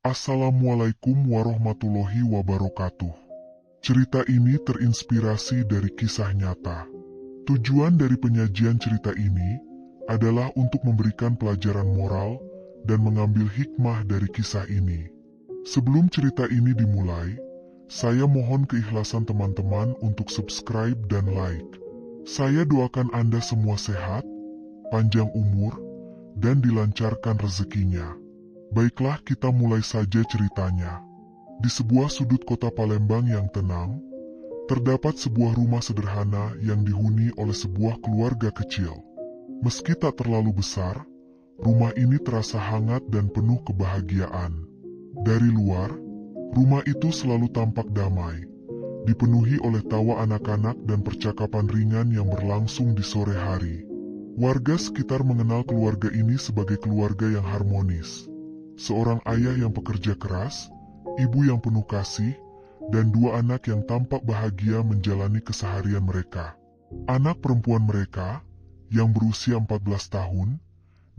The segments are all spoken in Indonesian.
Assalamualaikum warahmatullahi wabarakatuh. Cerita ini terinspirasi dari kisah nyata. Tujuan dari penyajian cerita ini adalah untuk memberikan pelajaran moral dan mengambil hikmah dari kisah ini. Sebelum cerita ini dimulai, saya mohon keikhlasan teman-teman untuk subscribe dan like. Saya doakan Anda semua sehat, panjang umur, dan dilancarkan rezekinya. Baiklah, kita mulai saja ceritanya. Di sebuah sudut kota Palembang yang tenang, terdapat sebuah rumah sederhana yang dihuni oleh sebuah keluarga kecil. Meski tak terlalu besar, rumah ini terasa hangat dan penuh kebahagiaan. Dari luar, rumah itu selalu tampak damai, dipenuhi oleh tawa anak-anak dan percakapan ringan yang berlangsung di sore hari. Warga sekitar mengenal keluarga ini sebagai keluarga yang harmonis. Seorang ayah yang pekerja keras, ibu yang penuh kasih, dan dua anak yang tampak bahagia menjalani keseharian mereka. Anak perempuan mereka, yang berusia 14 tahun,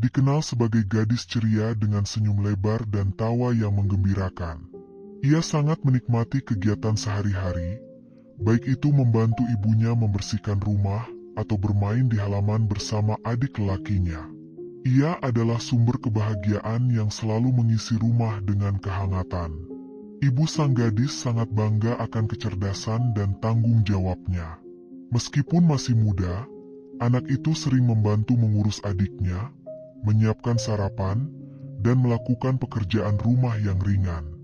dikenal sebagai gadis ceria dengan senyum lebar dan tawa yang menggembirakan. Ia sangat menikmati kegiatan sehari-hari, baik itu membantu ibunya membersihkan rumah atau bermain di halaman bersama adik lelakinya. Ia adalah sumber kebahagiaan yang selalu mengisi rumah dengan kehangatan. Ibu sang gadis sangat bangga akan kecerdasan dan tanggung jawabnya. Meskipun masih muda, anak itu sering membantu mengurus adiknya, menyiapkan sarapan, dan melakukan pekerjaan rumah yang ringan.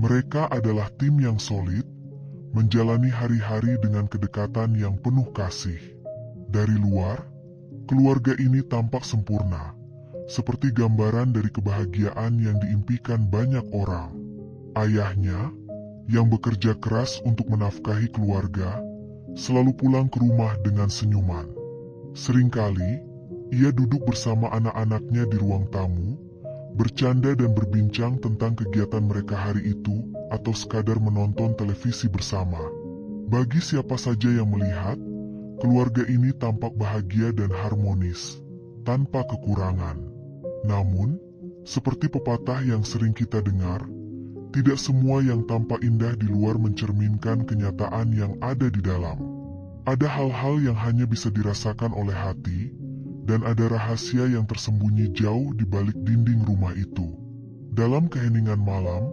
Mereka adalah tim yang solid, menjalani hari-hari dengan kedekatan yang penuh kasih. Dari luar, keluarga ini tampak sempurna, seperti gambaran dari kebahagiaan yang diimpikan banyak orang. Ayahnya, yang bekerja keras untuk menafkahi keluarga, selalu pulang ke rumah dengan senyuman. Seringkali, ia duduk bersama anak-anaknya di ruang tamu, bercanda dan berbincang tentang kegiatan mereka hari itu, atau sekadar menonton televisi bersama. Bagi siapa saja yang melihat, keluarga ini tampak bahagia dan harmonis, tanpa kekurangan. Namun, seperti pepatah yang sering kita dengar, tidak semua yang tampak indah di luar mencerminkan kenyataan yang ada di dalam. Ada hal-hal yang hanya bisa dirasakan oleh hati, dan ada rahasia yang tersembunyi jauh di balik dinding rumah itu. Dalam keheningan malam,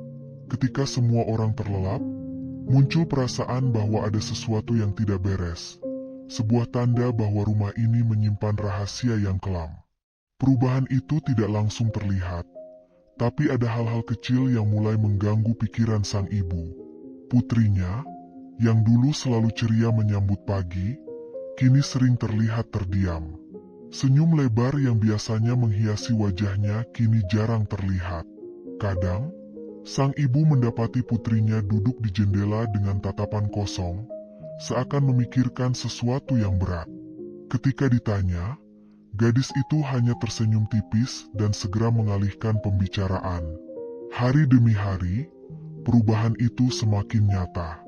ketika semua orang terlelap, muncul perasaan bahwa ada sesuatu yang tidak beres. Sebuah tanda bahwa rumah ini menyimpan rahasia yang kelam. Perubahan itu tidak langsung terlihat, tapi ada hal-hal kecil yang mulai mengganggu pikiran sang ibu. Putrinya, yang dulu selalu ceria menyambut pagi, kini sering terlihat terdiam. Senyum lebar yang biasanya menghiasi wajahnya kini jarang terlihat. Kadang, sang ibu mendapati putrinya duduk di jendela dengan tatapan kosong, seakan memikirkan sesuatu yang berat. Ketika ditanya, gadis itu hanya tersenyum tipis dan segera mengalihkan pembicaraan. Hari demi hari, perubahan itu semakin nyata.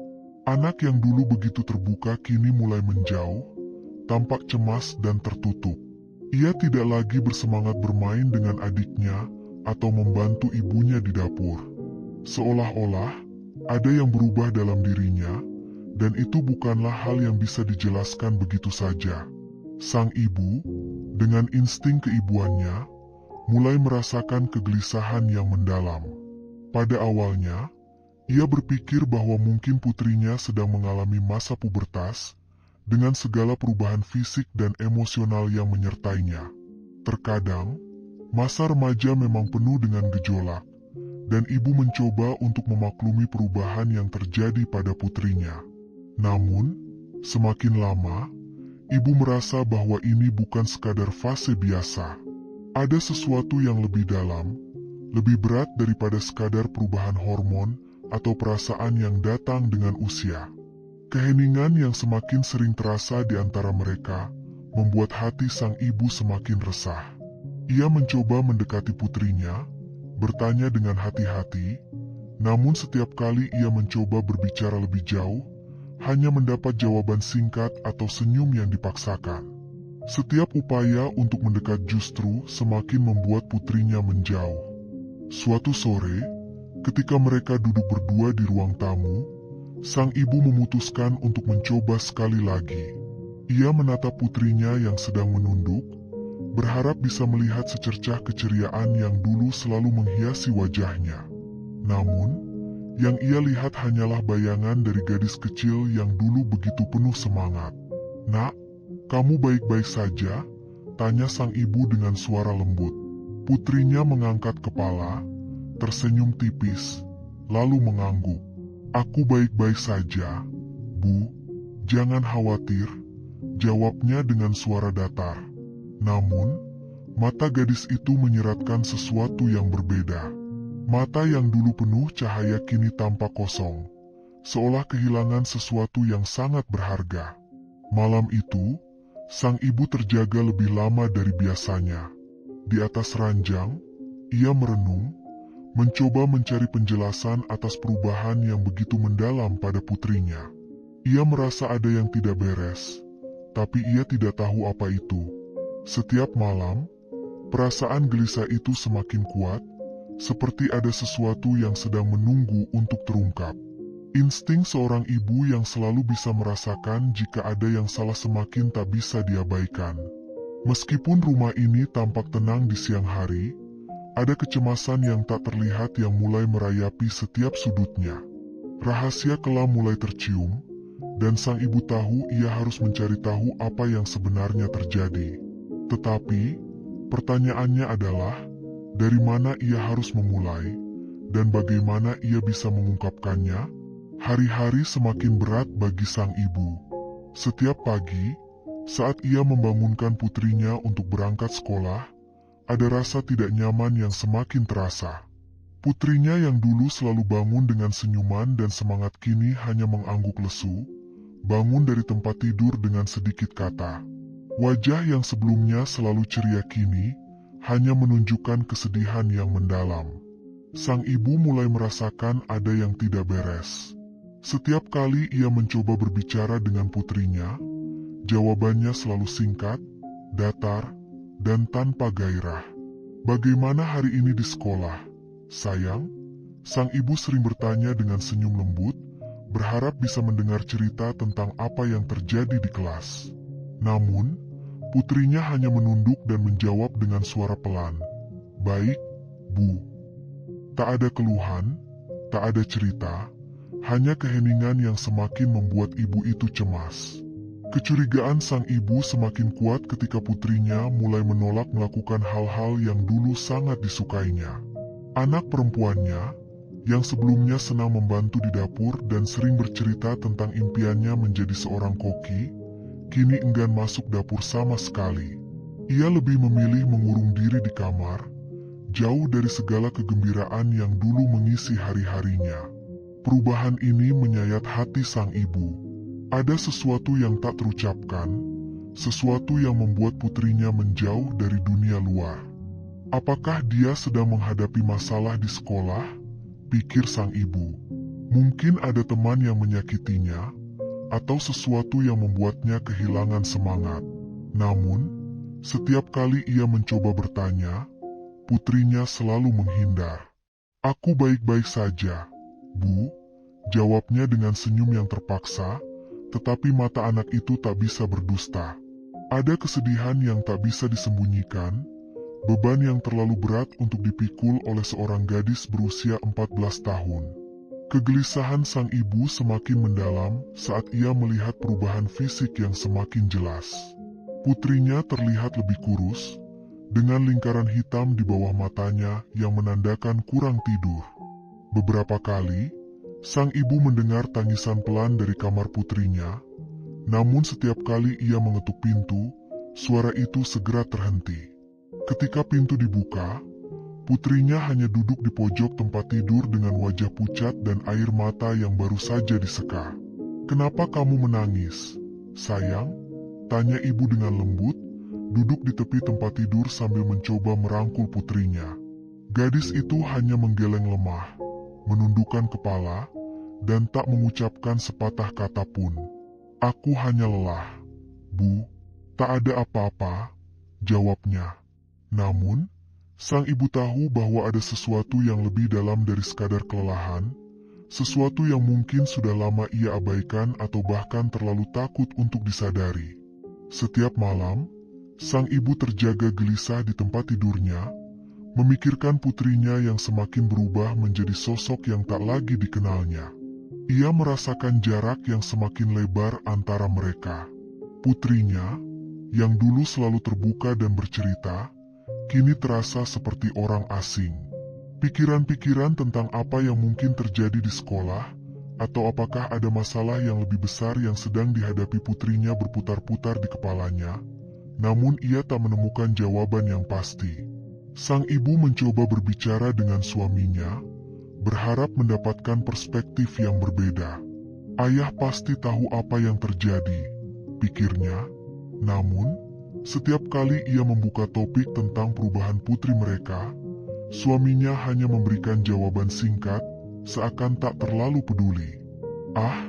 Anak yang dulu begitu terbuka kini mulai menjauh, tampak cemas dan tertutup. Ia tidak lagi bersemangat bermain dengan adiknya atau membantu ibunya di dapur. Seolah-olah ada yang berubah dalam dirinya, dan itu bukanlah hal yang bisa dijelaskan begitu saja. Sang ibu, dengan insting keibuannya, mulai merasakan kegelisahan yang mendalam. Pada awalnya, ia berpikir bahwa mungkin putrinya sedang mengalami masa pubertas, dengan segala perubahan fisik dan emosional yang menyertainya. Terkadang, masa remaja memang penuh dengan gejolak, dan ibu mencoba untuk memaklumi perubahan yang terjadi pada putrinya. Namun, semakin lama, ibu merasa bahwa ini bukan sekadar fase biasa. Ada sesuatu yang lebih dalam, lebih berat daripada sekadar perubahan hormon atau perasaan yang datang dengan usia. Keheningan yang semakin sering terasa di antara mereka membuat hati sang ibu semakin resah. Ia mencoba mendekati putrinya, bertanya dengan hati-hati, namun setiap kali ia mencoba berbicara lebih jauh, hanya mendapat jawaban singkat atau senyum yang dipaksakan. Setiap upaya untuk mendekat justru semakin membuat putrinya menjauh. Suatu sore, Ketika mereka duduk berdua di ruang tamu, sang ibu memutuskan untuk mencoba sekali lagi. Ia menatap putrinya yang sedang menunduk, berharap bisa melihat secercah keceriaan yang dulu selalu menghiasi wajahnya. Namun, yang ia lihat hanyalah bayangan dari gadis kecil yang dulu begitu penuh semangat. "Nak, kamu baik-baik saja?" tanya sang ibu dengan suara lembut. Putrinya mengangkat kepala, tersenyum tipis, lalu mengangguk. "Aku baik-baik saja, Bu. Jangan khawatir," jawabnya dengan suara datar. Namun, mata gadis itu menyeratkan sesuatu yang berbeda. Mata yang dulu penuh cahaya kini tampak kosong, seolah kehilangan sesuatu yang sangat berharga. Malam itu, sang ibu terjaga lebih lama dari biasanya. Di atas ranjang, ia merenung, mencoba mencari penjelasan atas perubahan yang begitu mendalam pada putrinya. Ia merasa ada yang tidak beres, tapi ia tidak tahu apa itu. Setiap malam, perasaan gelisah itu semakin kuat, seperti ada sesuatu yang sedang menunggu untuk terungkap. Insting seorang ibu yang selalu bisa merasakan jika ada yang salah semakin tak bisa diabaikan. Meskipun rumah ini tampak tenang di siang hari, ada kecemasan yang tak terlihat yang mulai merayapi setiap sudutnya. Rahasia kelam mulai tercium, dan sang ibu tahu ia harus mencari tahu apa yang sebenarnya terjadi. Tetapi, pertanyaannya adalah, dari mana ia harus memulai, dan bagaimana ia bisa mengungkapkannya? Hari-hari semakin berat bagi sang ibu. Setiap pagi, saat ia membangunkan putrinya untuk berangkat sekolah, ada rasa tidak nyaman yang semakin terasa. Putrinya yang dulu selalu bangun dengan senyuman dan semangat kini hanya mengangguk lesu, bangun dari tempat tidur dengan sedikit kata. Wajah yang sebelumnya selalu ceria kini hanya menunjukkan kesedihan yang mendalam. Sang ibu mulai merasakan ada yang tidak beres. Setiap kali ia mencoba berbicara dengan putrinya, jawabannya selalu singkat, datar, dan tanpa gairah. "Bagaimana hari ini di sekolah, sayang?" sang ibu sering bertanya dengan senyum lembut, berharap bisa mendengar cerita tentang apa yang terjadi di kelas. Namun, putrinya hanya menunduk dan menjawab dengan suara pelan, "Baik, Bu." Tak ada keluhan, tak ada cerita, hanya keheningan yang semakin membuat ibu itu cemas. Kecurigaan sang ibu semakin kuat ketika putrinya mulai menolak melakukan hal-hal yang dulu sangat disukainya. Anak perempuannya, yang sebelumnya senang membantu di dapur dan sering bercerita tentang impiannya menjadi seorang koki, kini enggan masuk dapur sama sekali. Ia lebih memilih mengurung diri di kamar, jauh dari segala kegembiraan yang dulu mengisi hari-harinya. Perubahan ini menyayat hati sang ibu. Ada sesuatu yang tak terucapkan, sesuatu yang membuat putrinya menjauh dari dunia luar. Apakah dia sedang menghadapi masalah di sekolah? Pikir sang ibu. Mungkin ada teman yang menyakitinya, atau sesuatu yang membuatnya kehilangan semangat. Namun, setiap kali ia mencoba bertanya, putrinya selalu menghindar. "Aku baik-baik saja, Bu," jawabnya dengan senyum yang terpaksa, tetapi mata anak itu tak bisa berdusta. Ada kesedihan yang tak bisa disembunyikan, beban yang terlalu berat untuk dipikul oleh seorang gadis berusia 14 tahun. Kegelisahan sang ibu semakin mendalam saat ia melihat perubahan fisik yang semakin jelas. Putrinya terlihat lebih kurus, dengan lingkaran hitam di bawah matanya yang menandakan kurang tidur. Beberapa kali, sang ibu mendengar tangisan pelan dari kamar putrinya, namun setiap kali ia mengetuk pintu, suara itu segera terhenti. Ketika pintu dibuka, putrinya hanya duduk di pojok tempat tidur dengan wajah pucat dan air mata yang baru saja diseka. "Kenapa kamu menangis, sayang?" tanya ibu dengan lembut, duduk di tepi tempat tidur sambil mencoba merangkul putrinya. Gadis itu hanya menggeleng lemah, menundukkan kepala, dan tak mengucapkan sepatah kata pun. "Aku hanya lelah, Bu." "Tak ada apa-apa," jawabnya. Namun, Sang ibu tahu bahwa ada sesuatu yang lebih dalam dari sekadar kelelahan, sesuatu yang mungkin sudah lama ia abaikan atau bahkan terlalu takut untuk disadari. Setiap malam, sang ibu terjaga gelisah di tempat tidurnya, memikirkan putrinya yang semakin berubah menjadi sosok yang tak lagi dikenalnya. Ia merasakan jarak yang semakin lebar antara mereka. Putrinya, yang dulu selalu terbuka dan bercerita, kini terasa seperti orang asing. Pikiran-pikiran tentang apa yang mungkin terjadi di sekolah, atau apakah ada masalah yang lebih besar yang sedang dihadapi putrinya berputar-putar di kepalanya, namun ia tak menemukan jawaban yang pasti. Sang ibu mencoba berbicara dengan suaminya, berharap mendapatkan perspektif yang berbeda. Ayah pasti tahu apa yang terjadi, pikirnya. Namun, setiap kali ia membuka topik tentang perubahan putri mereka, suaminya hanya memberikan jawaban singkat, seakan tak terlalu peduli. "Ah,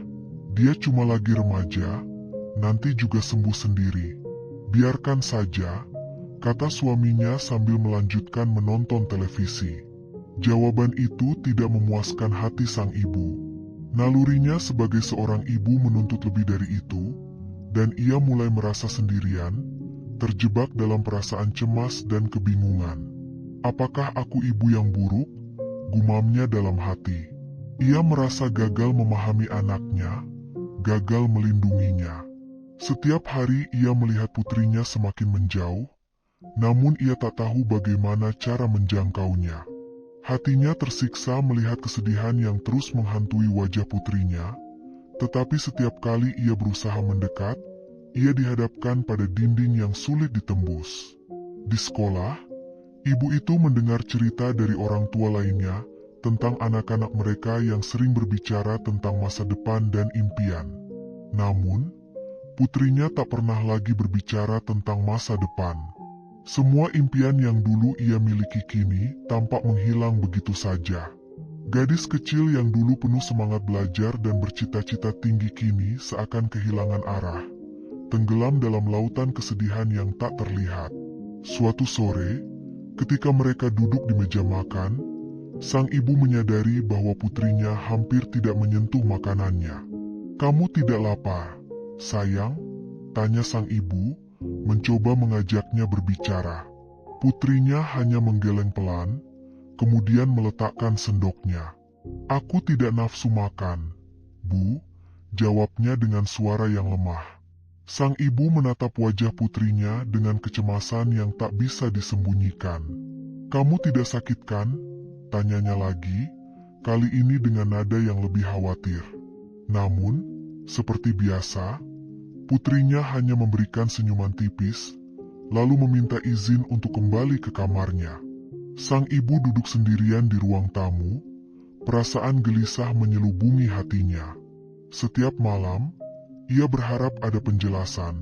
dia cuma lagi remaja, nanti juga sembuh sendiri. Biarkan saja," kata suaminya sambil melanjutkan menonton televisi. Jawaban itu tidak memuaskan hati sang ibu. Nalurinya sebagai seorang ibu menuntut lebih dari itu, dan ia mulai merasa sendirian, terjebak dalam perasaan cemas dan kebingungan. "Apakah aku ibu yang buruk?" gumamnya dalam hati. Ia merasa gagal memahami anaknya, gagal melindunginya. Setiap hari ia melihat putrinya semakin menjauh, namun ia tak tahu bagaimana cara menjangkaunya. Hatinya tersiksa melihat kesedihan yang terus menghantui wajah putrinya, tetapi setiap kali ia berusaha mendekat, ia dihadapkan pada dinding yang sulit ditembus. Di sekolah, ibu itu mendengar cerita dari orang tua lainnya tentang anak-anak mereka yang sering berbicara tentang masa depan dan impian. Namun, putrinya tak pernah lagi berbicara tentang masa depan. Semua impian yang dulu ia miliki kini tampak menghilang begitu saja. Gadis kecil yang dulu penuh semangat belajar dan bercita-cita tinggi kini seakan kehilangan arah, tenggelam dalam lautan kesedihan yang tak terlihat. Suatu sore, ketika mereka duduk di meja makan, sang ibu menyadari bahwa putrinya hampir tidak menyentuh makanannya. "Kamu tidak lapar, sayang?" tanya sang ibu, mencoba mengajaknya berbicara. Putrinya hanya menggeleng pelan, kemudian meletakkan sendoknya. "Aku tidak nafsu makan, Bu," jawabnya dengan suara yang lemah. Sang ibu menatap wajah putrinya dengan kecemasan yang tak bisa disembunyikan. "Kamu tidak sakit kan?" tanyanya lagi, kali ini dengan nada yang lebih khawatir. Namun, seperti biasa, putrinya hanya memberikan senyuman tipis, lalu meminta izin untuk kembali ke kamarnya. Sang ibu duduk sendirian di ruang tamu, perasaan gelisah menyelubungi hatinya. Setiap malam, ia berharap ada penjelasan,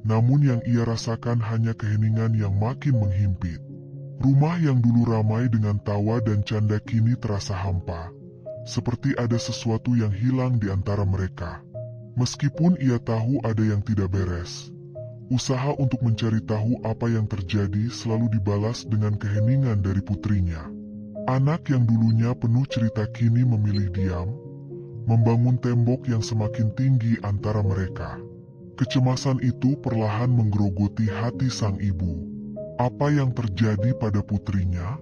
namun yang ia rasakan hanya keheningan yang makin menghimpit. Rumah yang dulu ramai dengan tawa dan canda kini terasa hampa, seperti ada sesuatu yang hilang di antara mereka. Meskipun ia tahu ada yang tidak beres, usaha untuk mencari tahu apa yang terjadi selalu dibalas dengan keheningan dari putrinya. Anak yang dulunya penuh cerita kini memilih diam, membangun tembok yang semakin tinggi antara mereka. Kecemasan itu perlahan menggerogoti hati sang ibu. Apa yang terjadi pada putrinya?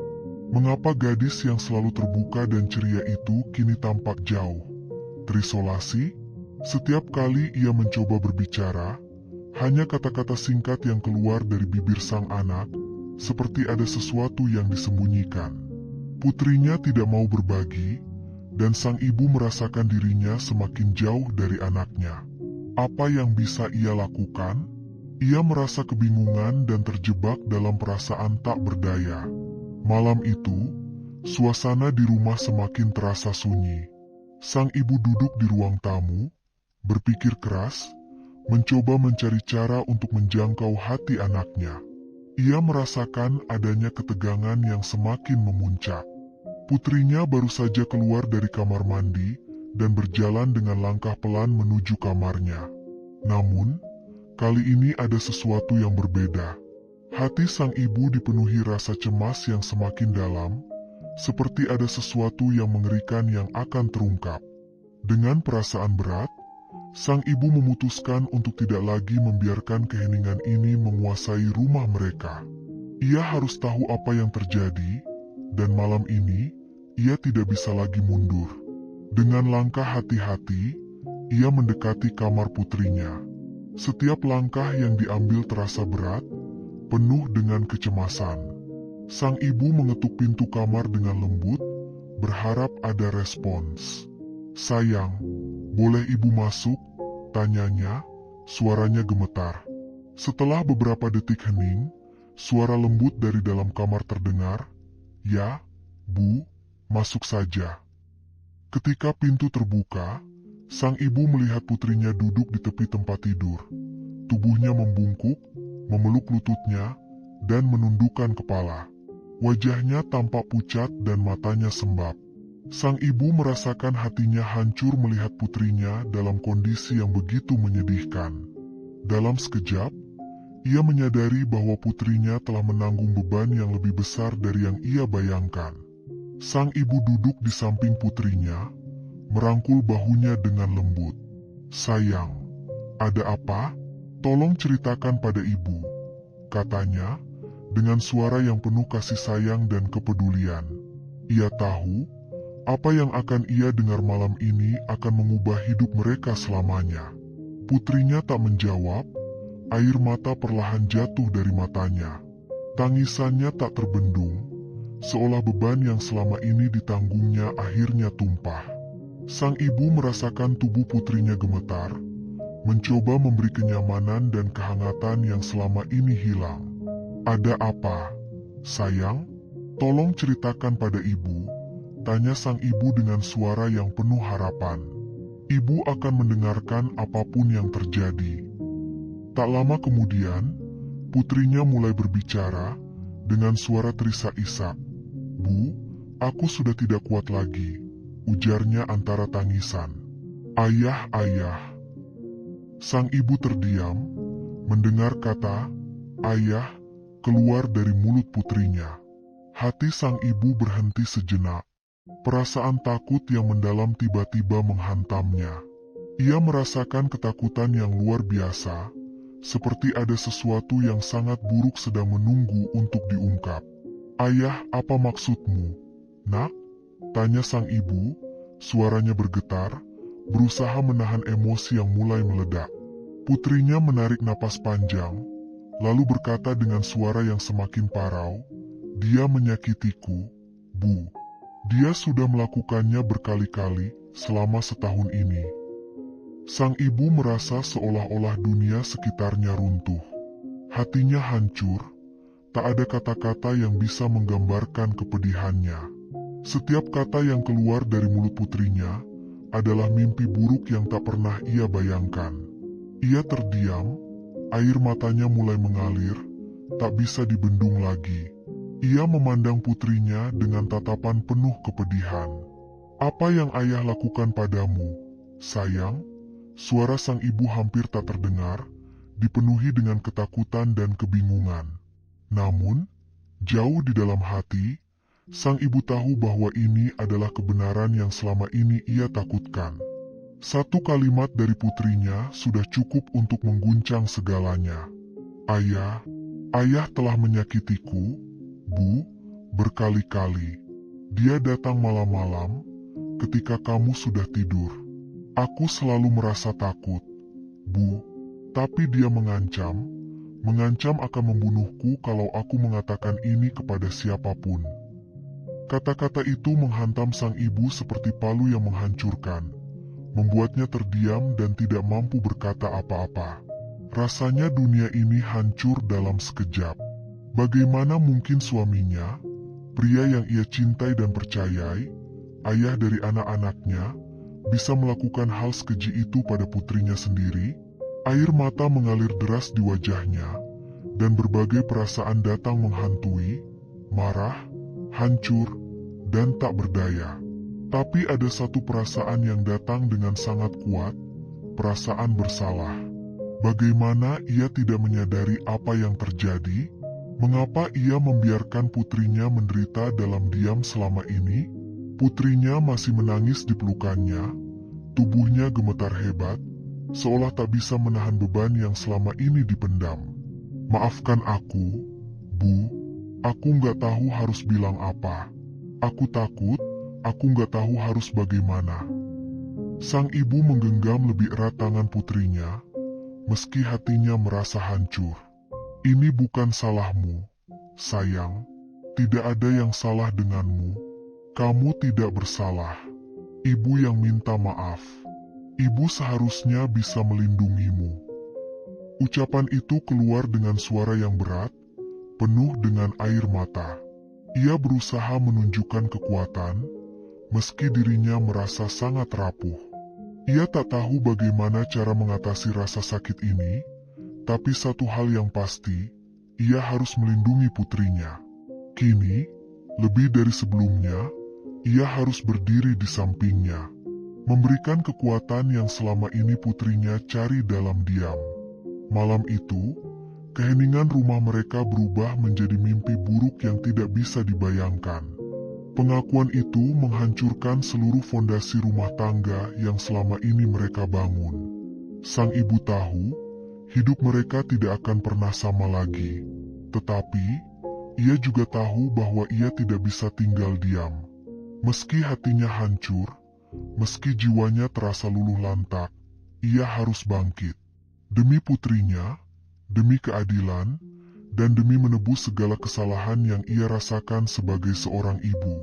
Mengapa gadis yang selalu terbuka dan ceria itu kini tampak jauh, terisolasi? Setiap kali ia mencoba berbicara, hanya kata-kata singkat yang keluar dari bibir sang anak, seperti ada sesuatu yang disembunyikan. Putrinya tidak mau berbagi, dan sang ibu merasakan dirinya semakin jauh dari anaknya. Apa yang bisa ia lakukan? Ia merasa kebingungan dan terjebak dalam perasaan tak berdaya. Malam itu, suasana di rumah semakin terasa sunyi. Sang ibu duduk di ruang tamu, berpikir keras, mencoba mencari cara untuk menjangkau hati anaknya. Ia merasakan adanya ketegangan yang semakin memuncak. Putrinya baru saja keluar dari kamar mandi dan berjalan dengan langkah pelan menuju kamarnya. Namun, kali ini ada sesuatu yang berbeda. Hati sang ibu dipenuhi rasa cemas yang semakin dalam, seperti ada sesuatu yang mengerikan yang akan terungkap. Dengan perasaan berat, sang ibu memutuskan untuk tidak lagi membiarkan keheningan ini menguasai rumah mereka. Ia harus tahu apa yang terjadi, dan malam ini, ia tidak bisa lagi mundur. Dengan langkah hati-hati, ia mendekati kamar putrinya. Setiap langkah yang diambil terasa berat, penuh dengan kecemasan. Sang ibu mengetuk pintu kamar dengan lembut, berharap ada respons. "Sayang, boleh ibu masuk?" tanyanya, suaranya gemetar. Setelah beberapa detik hening, suara lembut dari dalam kamar terdengar, "Ya, Bu, masuk saja." Ketika pintu terbuka, sang ibu melihat putrinya duduk di tepi tempat tidur. Tubuhnya membungkuk, memeluk lututnya, dan menundukkan kepala. Wajahnya tampak pucat dan matanya sembab. Sang ibu merasakan hatinya hancur melihat putrinya dalam kondisi yang begitu menyedihkan. Dalam sekejap, ia menyadari bahwa putrinya telah menanggung beban yang lebih besar dari yang ia bayangkan. Sang ibu duduk di samping putrinya, merangkul bahunya dengan lembut. "Sayang, ada apa? Tolong ceritakan pada ibu," katanya, dengan suara yang penuh kasih sayang dan kepedulian. Ia tahu, apa yang akan ia dengar malam ini akan mengubah hidup mereka selamanya. Putrinya tak menjawab, air mata perlahan jatuh dari matanya. Tangisannya tak terbendung, seolah beban yang selama ini ditanggungnya akhirnya tumpah. Sang ibu merasakan tubuh putrinya gemetar, mencoba memberi kenyamanan dan kehangatan yang selama ini hilang. "Ada apa, sayang? Tolong ceritakan pada ibu," tanya sang ibu dengan suara yang penuh harapan. Ibu akan mendengarkan apapun yang terjadi. Tak lama kemudian, putrinya mulai berbicara dengan suara terisak-isak. "Bu, aku sudah tidak kuat lagi," ujarnya antara tangisan. "Ayah, ayah." Sang ibu terdiam, mendengar kata "ayah" keluar dari mulut putrinya. Hati sang ibu berhenti sejenak. Perasaan takut yang mendalam tiba-tiba menghantamnya. Ia merasakan ketakutan yang luar biasa, seperti ada sesuatu yang sangat buruk sedang menunggu untuk diungkap. "Ayah, apa maksudmu, Nak?" tanya sang ibu, suaranya bergetar, berusaha menahan emosi yang mulai meledak. Putrinya menarik napas panjang, lalu berkata dengan suara yang semakin parau, "Dia menyakitiku, Bu. Dia sudah melakukannya berkali-kali selama setahun ini." Sang ibu merasa seolah-olah dunia sekitarnya runtuh. Hatinya hancur, tak ada kata-kata yang bisa menggambarkan kepedihannya. Setiap kata yang keluar dari mulut putrinya adalah mimpi buruk yang tak pernah ia bayangkan. Ia terdiam, air matanya mulai mengalir, tak bisa dibendung lagi. Ia memandang putrinya dengan tatapan penuh kepedihan. "Apa yang ayah lakukan padamu, sayang?" Suara sang ibu hampir tak terdengar, dipenuhi dengan ketakutan dan kebingungan. Namun, jauh di dalam hati, sang ibu tahu bahwa ini adalah kebenaran yang selama ini ia takutkan. Satu kalimat dari putrinya sudah cukup untuk mengguncang segalanya. Ayah telah menyakitiku, Bu, berkali-kali. Dia datang malam-malam, ketika kamu sudah tidur. Aku selalu merasa takut, Bu, tapi dia mengancam akan membunuhku kalau aku mengatakan ini kepada siapapun." Kata-kata itu menghantam sang ibu seperti palu yang menghancurkan, membuatnya terdiam dan tidak mampu berkata apa-apa. Rasanya dunia ini hancur dalam sekejap. Bagaimana mungkin suaminya, pria yang ia cintai dan percayai, ayah dari anak-anaknya, bisa melakukan hal sekeji itu pada putrinya sendiri? Air mata mengalir deras di wajahnya, dan berbagai perasaan datang menghantui, marah, hancur, dan tak berdaya. Tapi ada satu perasaan yang datang dengan sangat kuat, perasaan bersalah. Bagaimana ia tidak menyadari apa yang terjadi? Mengapa ia membiarkan putrinya menderita dalam diam selama ini? Putrinya masih menangis di pelukannya, tubuhnya gemetar hebat, seolah tak bisa menahan beban yang selama ini dipendam. Maafkan aku, Bu. Aku nggak tahu harus bilang apa. Aku takut, aku nggak tahu harus bagaimana. Sang ibu menggenggam lebih erat tangan putrinya, meski hatinya merasa hancur. Ini bukan salahmu, sayang. Tidak ada yang salah denganmu. Kamu tidak bersalah. Ibu yang minta maaf. Ibu seharusnya bisa melindungimu. Ucapan itu keluar dengan suara yang berat, penuh dengan air mata. Ia berusaha menunjukkan kekuatan, meski dirinya merasa sangat rapuh. Ia tak tahu bagaimana cara mengatasi rasa sakit ini, tapi satu hal yang pasti, ia harus melindungi putrinya. Kini, lebih dari sebelumnya, ia harus berdiri di sampingnya, memberikan kekuatan yang selama ini putrinya cari dalam diam. Malam itu, keheningan rumah mereka berubah menjadi mimpi buruk yang tidak bisa dibayangkan. Pengakuan itu menghancurkan seluruh fondasi rumah tangga yang selama ini mereka bangun. Sang ibu tahu, hidup mereka tidak akan pernah sama lagi. Tetapi, ia juga tahu bahwa ia tidak bisa tinggal diam. Meski hatinya hancur, meski jiwanya terasa luluh lantak, ia harus bangkit. Demi putrinya, demi keadilan, dan demi menebus segala kesalahan yang ia rasakan sebagai seorang ibu.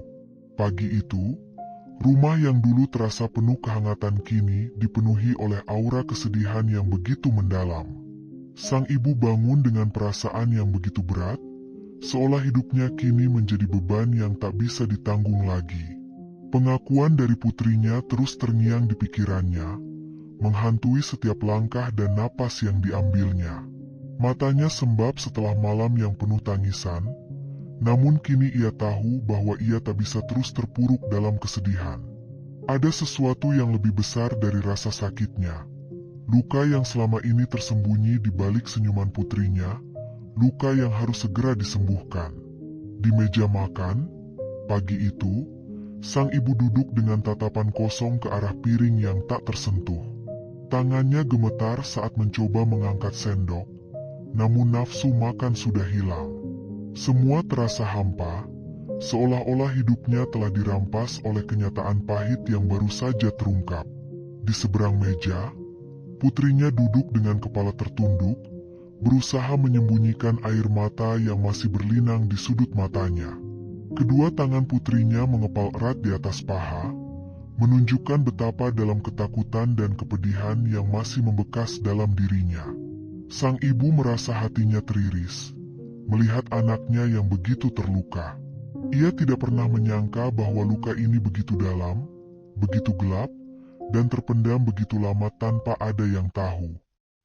Pagi itu, rumah yang dulu terasa penuh kehangatan kini dipenuhi oleh aura kesedihan yang begitu mendalam. Sang ibu bangun dengan perasaan yang begitu berat, seolah hidupnya kini menjadi beban yang tak bisa ditanggung lagi. Pengakuan dari putrinya terus terngiang di pikirannya, menghantui setiap langkah dan napas yang diambilnya. Matanya sembab setelah malam yang penuh tangisan, namun kini ia tahu bahwa ia tak bisa terus terpuruk dalam kesedihan. Ada sesuatu yang lebih besar dari rasa sakitnya. Luka yang selama ini tersembunyi di balik senyuman putrinya, luka yang harus segera disembuhkan. Di meja makan, pagi itu, sang ibu duduk dengan tatapan kosong ke arah piring yang tak tersentuh. Tangannya gemetar saat mencoba mengangkat sendok, namun nafsu makan sudah hilang. Semua terasa hampa, seolah-olah hidupnya telah dirampas oleh kenyataan pahit yang baru saja terungkap. Di seberang meja, putrinya duduk dengan kepala tertunduk, berusaha menyembunyikan air mata yang masih berlinang di sudut matanya. Kedua tangan putrinya mengepal erat di atas paha, menunjukkan betapa dalam ketakutan dan kepedihan yang masih membekas dalam dirinya. Sang ibu merasa hatinya teriris, melihat anaknya yang begitu terluka. Ia tidak pernah menyangka bahwa luka ini begitu dalam, begitu gelap, dan terpendam begitu lama tanpa ada yang tahu.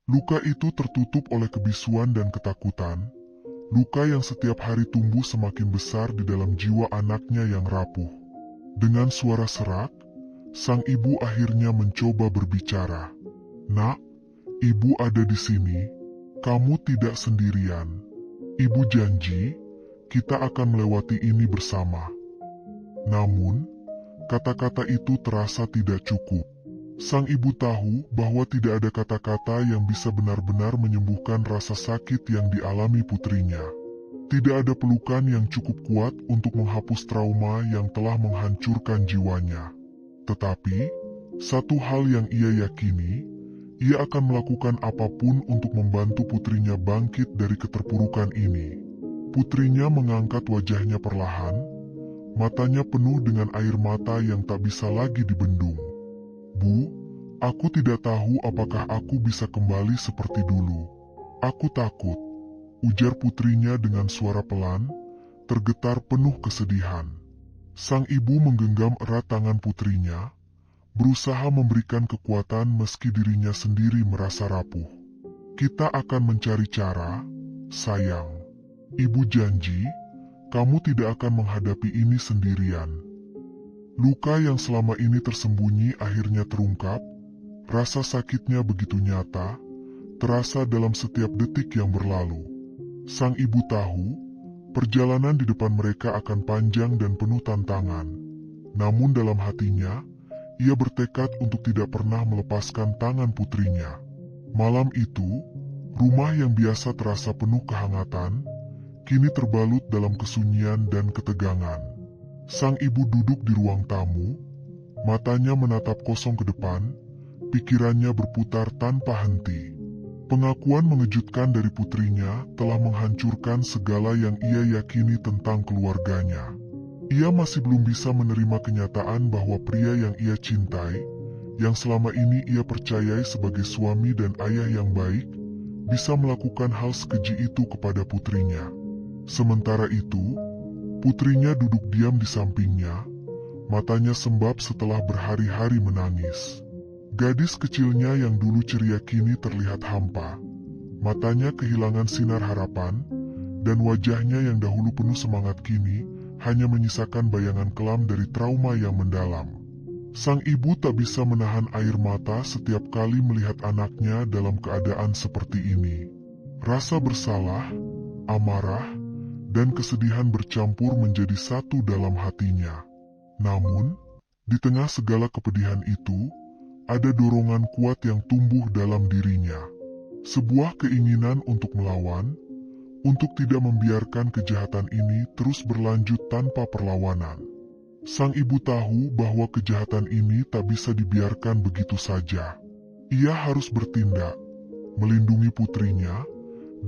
Luka itu tertutup oleh kebisuan dan ketakutan, luka yang setiap hari tumbuh semakin besar di dalam jiwa anaknya yang rapuh. Dengan suara serak, sang ibu akhirnya mencoba berbicara. "Nak, ibu ada di sini. Kamu tidak sendirian. Ibu janji, kita akan melewati ini bersama." Namun, kata-kata itu terasa tidak cukup. Sang ibu tahu bahwa tidak ada kata-kata yang bisa benar-benar menyembuhkan rasa sakit yang dialami putrinya. Tidak ada pelukan yang cukup kuat untuk menghapus trauma yang telah menghancurkan jiwanya. Tetapi, satu hal yang ia yakini, ia akan melakukan apapun untuk membantu putrinya bangkit dari keterpurukan ini. Putrinya mengangkat wajahnya perlahan, matanya penuh dengan air mata yang tak bisa lagi dibendung. "Bu, aku tidak tahu apakah aku bisa kembali seperti dulu. Aku takut," ujar putrinya dengan suara pelan, tergetar penuh kesedihan. Sang ibu menggenggam erat tangan putrinya, berusaha memberikan kekuatan meski dirinya sendiri merasa rapuh. "Kita akan mencari cara, sayang. Ibu janji, kamu tidak akan menghadapi ini sendirian." Luka yang selama ini tersembunyi akhirnya terungkap, rasa sakitnya begitu nyata, terasa dalam setiap detik yang berlalu. Sang ibu tahu, perjalanan di depan mereka akan panjang dan penuh tantangan. Namun dalam hatinya, ia bertekad untuk tidak pernah melepaskan tangan putrinya. Malam itu, rumah yang biasa terasa penuh kehangatan, kini terbalut dalam kesunyian dan ketegangan. Sang ibu duduk di ruang tamu, matanya menatap kosong ke depan, pikirannya berputar tanpa henti. Pengakuan mengejutkan dari putrinya telah menghancurkan segala yang ia yakini tentang keluarganya. Ia masih belum bisa menerima kenyataan bahwa pria yang ia cintai, yang selama ini ia percayai sebagai suami dan ayah yang baik, bisa melakukan hal sekeji itu kepada putrinya. Sementara itu, putrinya duduk diam di sampingnya, matanya sembab setelah berhari-hari menangis. Gadis kecilnya yang dulu ceria kini terlihat hampa. Matanya kehilangan sinar harapan, dan wajahnya yang dahulu penuh semangat kini hanya menyisakan bayangan kelam dari trauma yang mendalam. Sang ibu tak bisa menahan air mata setiap kali melihat anaknya dalam keadaan seperti ini. Rasa bersalah, amarah, dan kesedihan bercampur menjadi satu dalam hatinya. Namun, di tengah segala kepedihan itu, ada dorongan kuat yang tumbuh dalam dirinya. Sebuah keinginan untuk melawan, untuk tidak membiarkan kejahatan ini terus berlanjut tanpa perlawanan. Sang ibu tahu bahwa kejahatan ini tak bisa dibiarkan begitu saja. Ia harus bertindak, melindungi putrinya,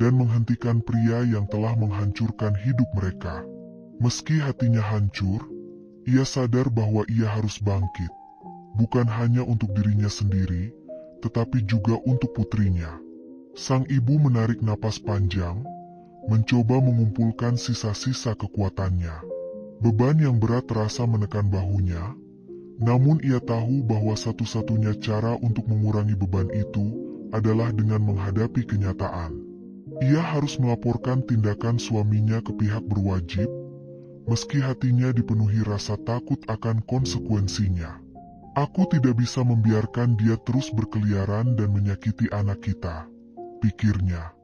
dan menghentikan pria yang telah menghancurkan hidup mereka. Meski hatinya hancur, ia sadar bahwa ia harus bangkit, bukan hanya untuk dirinya sendiri, tetapi juga untuk putrinya. Sang ibu menarik napas panjang, mencoba mengumpulkan sisa-sisa kekuatannya. Beban yang berat terasa menekan bahunya, namun ia tahu bahwa satu-satunya cara untuk mengurangi beban itu adalah dengan menghadapi kenyataan. Ia harus melaporkan tindakan suaminya ke pihak berwajib, meski hatinya dipenuhi rasa takut akan konsekuensinya. Aku tidak bisa membiarkan dia terus berkeliaran dan menyakiti anak kita, pikirnya.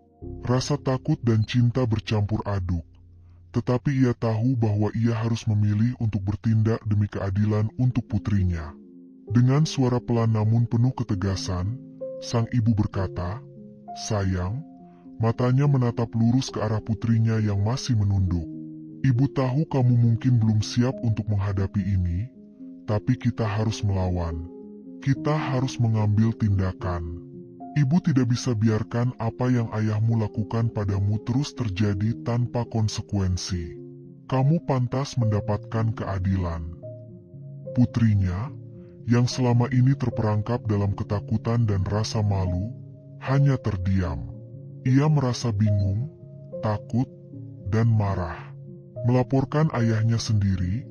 Rasa takut dan cinta bercampur aduk, tetapi ia tahu bahwa ia harus memilih untuk bertindak demi keadilan untuk putrinya. Dengan suara pelan namun penuh ketegasan, sang ibu berkata, "Sayang," matanya menatap lurus ke arah putrinya yang masih menunduk. "Ibu tahu kamu mungkin belum siap untuk menghadapi ini, tapi kita harus melawan. Kita harus mengambil tindakan. Ibu tidak bisa biarkan apa yang ayahmu lakukan padamu terus terjadi tanpa konsekuensi. Kamu pantas mendapatkan keadilan." Putrinya, yang selama ini terperangkap dalam ketakutan dan rasa malu, hanya terdiam. Ia merasa bingung, takut, dan marah. Melaporkan ayahnya sendiri,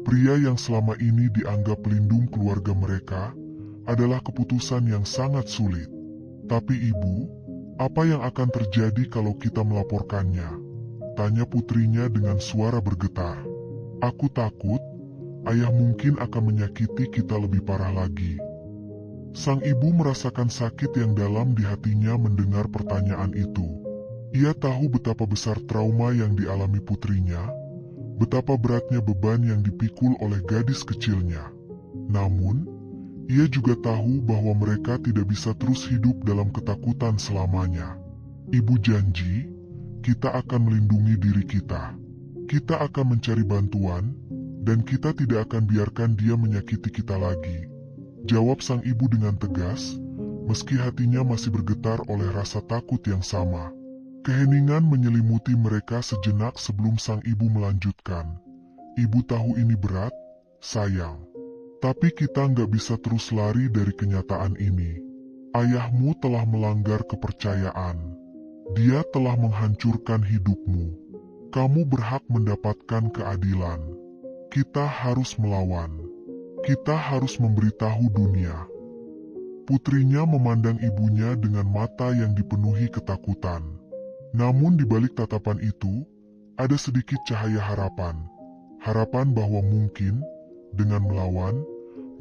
pria yang selama ini dianggap pelindung keluarga mereka, adalah keputusan yang sangat sulit. "Tapi ibu, apa yang akan terjadi kalau kita melaporkannya?" tanya putrinya dengan suara bergetar. "Aku takut, ayah mungkin akan menyakiti kita lebih parah lagi." Sang ibu merasakan sakit yang dalam di hatinya mendengar pertanyaan itu. Ia tahu betapa besar trauma yang dialami putrinya, betapa beratnya beban yang dipikul oleh gadis kecilnya. Namun, ia juga tahu bahwa mereka tidak bisa terus hidup dalam ketakutan selamanya. "Ibu janji, kita akan melindungi diri kita. Kita akan mencari bantuan, dan kita tidak akan biarkan dia menyakiti kita lagi," jawab sang ibu dengan tegas, meski hatinya masih bergetar oleh rasa takut yang sama. Keheningan menyelimuti mereka sejenak sebelum sang ibu melanjutkan. "Ibu tahu ini berat, sayang. Tapi kita nggak bisa terus lari dari kenyataan ini. Ayahmu telah melanggar kepercayaan. Dia telah menghancurkan hidupmu. Kamu berhak mendapatkan keadilan. Kita harus melawan. Kita harus memberitahu dunia." Putrinya memandang ibunya dengan mata yang dipenuhi ketakutan. Namun di balik tatapan itu, ada sedikit cahaya harapan. Harapan bahwa mungkin, dengan melawan,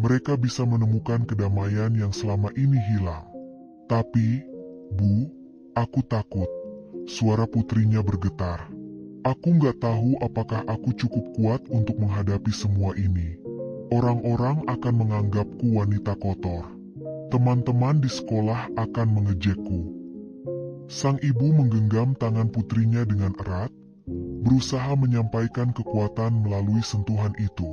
mereka bisa menemukan kedamaian yang selama ini hilang. "Tapi, Bu, aku takut," Suara putrinya bergetar. Aku nggak tahu apakah aku cukup kuat untuk menghadapi semua ini. Orang-orang akan menganggapku wanita kotor. Teman-teman di sekolah akan mengejekku. Sang ibu menggenggam tangan putrinya dengan erat, berusaha menyampaikan kekuatan melalui sentuhan itu.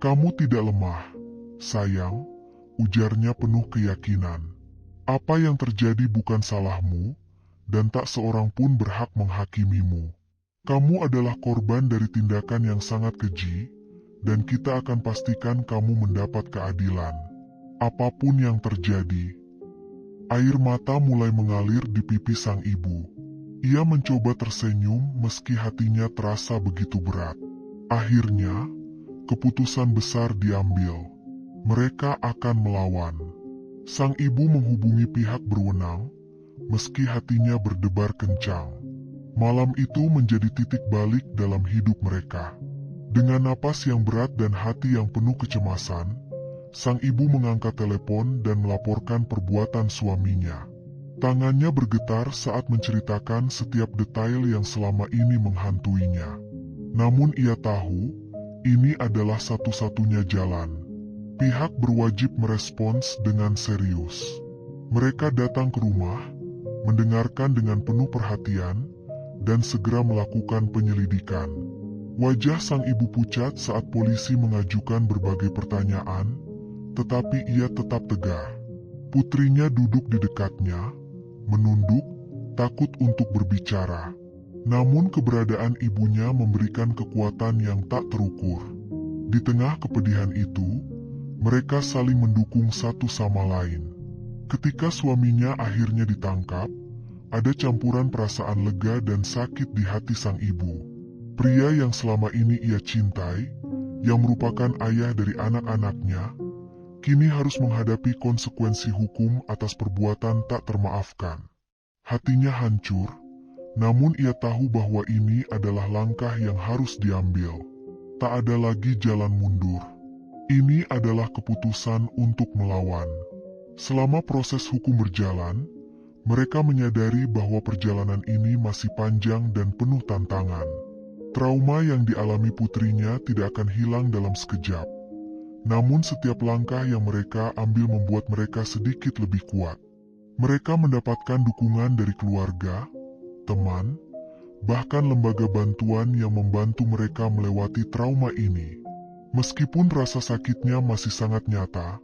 Kamu tidak lemah, sayang, ujarnya penuh keyakinan. Apa yang terjadi bukan salahmu, dan tak seorang pun berhak menghakimimu. Kamu adalah korban dari tindakan yang sangat keji, dan kita akan pastikan kamu mendapat keadilan. Apapun yang terjadi. Air mata mulai mengalir di pipi sang ibu. Ia mencoba tersenyum meski hatinya terasa begitu berat. Akhirnya, keputusan besar diambil. Mereka akan melawan. Sang ibu menghubungi pihak berwenang, meski hatinya berdebar kencang. Malam itu menjadi titik balik dalam hidup mereka. Dengan napas yang berat dan hati yang penuh kecemasan, sang ibu mengangkat telepon dan melaporkan perbuatan suaminya. Tangannya bergetar saat menceritakan setiap detail yang selama ini menghantuinya. Namun ia tahu, ini adalah satu-satunya jalan. Pihak berwajib merespons dengan serius. Mereka datang ke rumah, mendengarkan dengan penuh perhatian, dan segera melakukan penyelidikan. Wajah sang ibu pucat saat polisi mengajukan berbagai pertanyaan, tetapi ia tetap tegar. Putrinya duduk di dekatnya, menunduk, takut untuk berbicara. Namun keberadaan ibunya memberikan kekuatan yang tak terukur. Di tengah kepedihan itu, mereka saling mendukung satu sama lain. Ketika suaminya akhirnya ditangkap, ada campuran perasaan lega dan sakit di hati sang ibu. Pria yang selama ini ia cintai, yang merupakan ayah dari anak-anaknya, kini harus menghadapi konsekuensi hukum atas perbuatan tak termaafkan. Hatinya hancur, namun ia tahu bahwa ini adalah langkah yang harus diambil. Tak ada lagi jalan mundur. Ini adalah keputusan untuk melawan. Selama proses hukum berjalan, mereka menyadari bahwa perjalanan ini masih panjang dan penuh tantangan. Trauma yang dialami putrinya tidak akan hilang dalam sekejap. Namun setiap langkah yang mereka ambil membuat mereka sedikit lebih kuat. Mereka mendapatkan dukungan dari keluarga, teman, bahkan lembaga bantuan yang membantu mereka melewati trauma ini. Meskipun rasa sakitnya masih sangat nyata,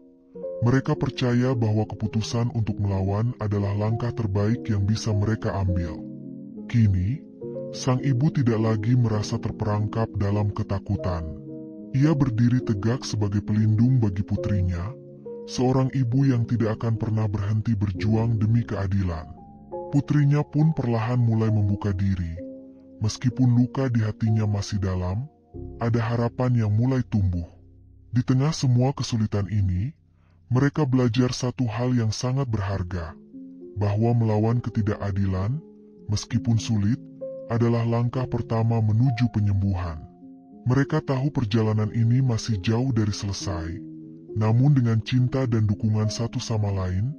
mereka percaya bahwa keputusan untuk melawan adalah langkah terbaik yang bisa mereka ambil. Kini, sang ibu tidak lagi merasa terperangkap dalam ketakutan. Ia berdiri tegak sebagai pelindung bagi putrinya, seorang ibu yang tidak akan pernah berhenti berjuang demi keadilan. Putrinya pun perlahan mulai membuka diri. Meskipun luka di hatinya masih dalam, ada harapan yang mulai tumbuh. Di tengah semua kesulitan ini, mereka belajar satu hal yang sangat berharga, bahwa melawan ketidakadilan, meskipun sulit, adalah langkah pertama menuju penyembuhan. Mereka tahu perjalanan ini masih jauh dari selesai, namun dengan cinta dan dukungan satu sama lain,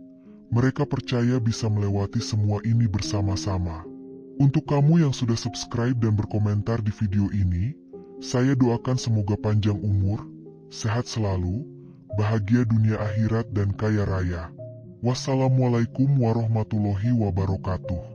mereka percaya bisa melewati semua ini bersama-sama. Untuk kamu yang sudah subscribe dan berkomentar di video ini, saya doakan semoga panjang umur, sehat selalu, bahagia dunia akhirat dan kaya raya. Wassalamualaikum warahmatullahi wabarakatuh.